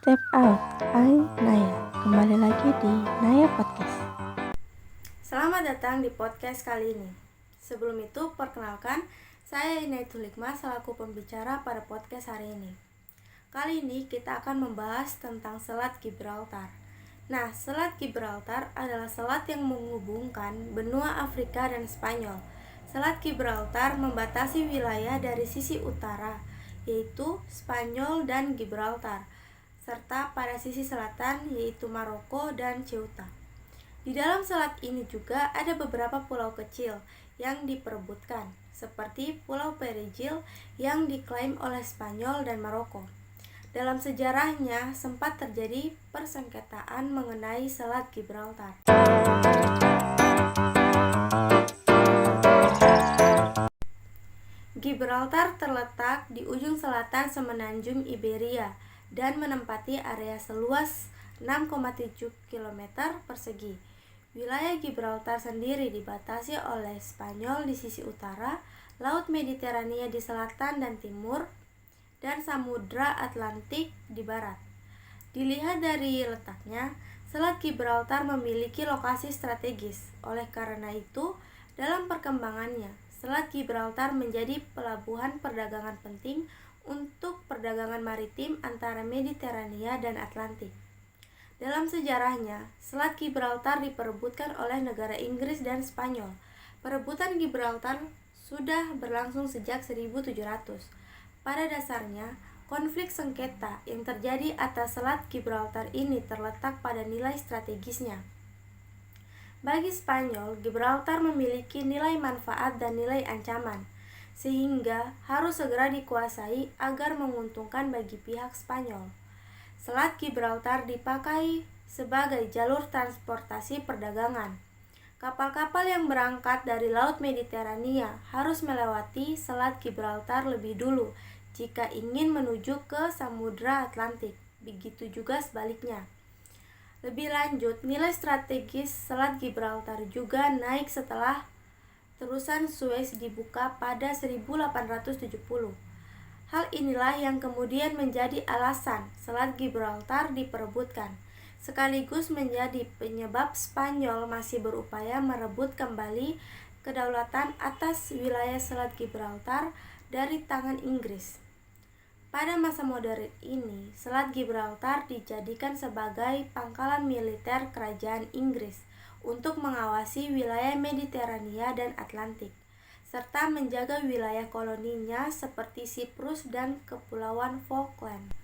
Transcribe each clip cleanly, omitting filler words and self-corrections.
Step Out, I Naya. Kembali lagi di Naya Podcast. Selamat datang di podcast kali ini. Sebelum itu, perkenalkan, saya Inaitul Hikmah selaku pembicara pada podcast hari ini. Kali ini kita akan membahas tentang Selat Gibraltar. Nah, Selat Gibraltar adalah selat yang menghubungkan benua Afrika dan Spanyol. Selat Gibraltar membatasi wilayah dari sisi utara, yaitu Spanyol dan Gibraltar, serta pada sisi selatan yaitu Maroko dan Ceuta. Di dalam selat ini juga ada beberapa pulau kecil yang diperebutkan, seperti Pulau Perejil yang diklaim oleh Spanyol dan Maroko. Dalam sejarahnya sempat terjadi persengketaan mengenai Selat Gibraltar. Gibraltar terletak di ujung selatan semenanjung Iberia dan menempati area seluas 6,7 km persegi. Wilayah Gibraltar sendiri dibatasi oleh Spanyol di sisi utara, Laut Mediterania di selatan dan timur, dan Samudra Atlantik di barat. Dilihat dari letaknya, Selat Gibraltar memiliki lokasi strategis. Oleh karena itu, dalam perkembangannya, Selat Gibraltar menjadi pelabuhan perdagangan penting untuk perdagangan maritim antara Mediterania dan Atlantik. Dalam sejarahnya, Selat Gibraltar diperebutkan oleh negara Inggris dan Spanyol. Perebutan Gibraltar sudah berlangsung sejak 1700. Pada dasarnya, konflik sengketa yang terjadi atas Selat Gibraltar ini terletak pada nilai strategisnya. Bagi Spanyol, Gibraltar memiliki nilai manfaat dan nilai ancaman, sehingga harus segera dikuasai agar menguntungkan bagi pihak Spanyol. Selat Gibraltar dipakai sebagai jalur transportasi perdagangan. Kapal-kapal yang berangkat dari Laut Mediterania harus melewati Selat Gibraltar lebih dulu jika ingin menuju ke Samudra Atlantik. Begitu juga sebaliknya. Lebih lanjut, nilai strategis Selat Gibraltar juga naik setelah terusan Suez dibuka pada 1870. Hal inilah yang kemudian menjadi alasan Selat Gibraltar diperebutkan, sekaligus menjadi penyebab Spanyol masih berupaya merebut kembali kedaulatan atas wilayah Selat Gibraltar dari tangan Inggris. Pada masa modern ini, Selat Gibraltar dijadikan sebagai pangkalan militer kerajaan Inggris untuk mengawasi wilayah Mediterania dan Atlantik, serta menjaga wilayah koloninya seperti Siprus dan Kepulauan Falkland.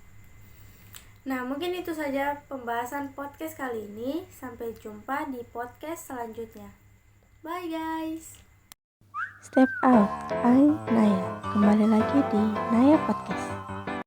Nah, mungkin itu saja pembahasan podcast kali ini. Sampai jumpa di podcast selanjutnya. Bye guys. Step Out, I Naya. Kembali lagi di Naya Podcast.